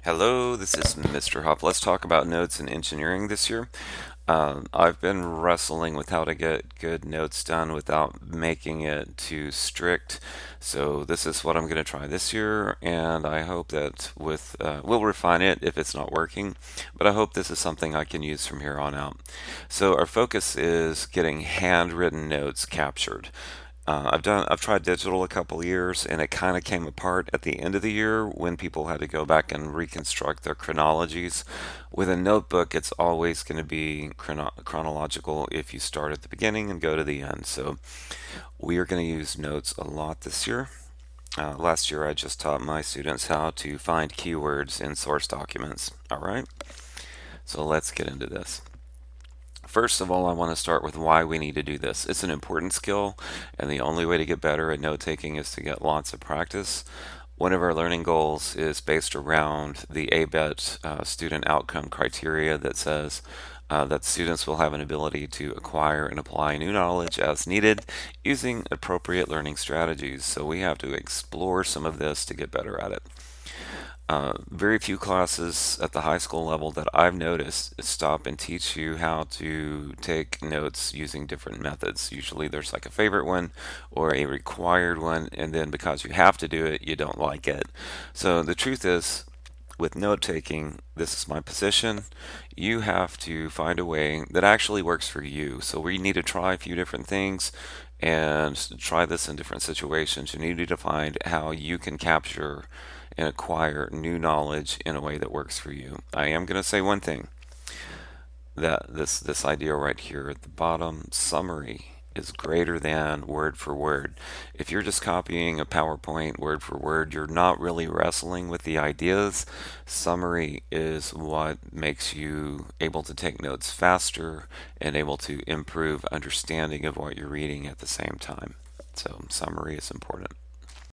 Hello, this is Mr. Huff. Let's talk about notes in engineering this year. I've been wrestling with how to get good notes done without making it too strict. So this is what I'm going to try this year, and I hope that we'll refine it if it's not working, but I hope this is something I can use from here on out. So our focus is getting handwritten notes captured. I've tried digital a couple of years, and it kind of came apart at the end of the year when people had to go back and reconstruct their chronologies. With a notebook, it's always going to be chronological if you start at the beginning and go to the end. So we are going to use notes a lot this year. Last year, I just taught my students how to find keywords in source documents. All right, so let's get into this. First of all, I want to start with why we need to do this. It's an important skill, and the only way to get better at note taking is to get lots of practice. One of our learning goals is based around the ABET student outcome criteria that says that students will have an ability to acquire and apply new knowledge as needed using appropriate learning strategies. So we have to explore some of this to get better at it. Very few classes at the high school level that I've noticed stop and teach you how to take notes using different methods. Usually there's like a favorite one or a required one, and then because you have to do it, you don't like it. So the truth is, with note taking, this is my position. You have to find a way that actually works for you. So we need to try a few different things and try this in different situations. You need to find how you can capture and acquire new knowledge in a way that works for you. I am going to say one thing, that this idea right here at the bottom, summary is greater than word for word. If you're just copying a PowerPoint word for word, you're not really wrestling with the ideas. Summary is what makes you able to take notes faster and able to improve understanding of what you're reading at the same time. So summary is important.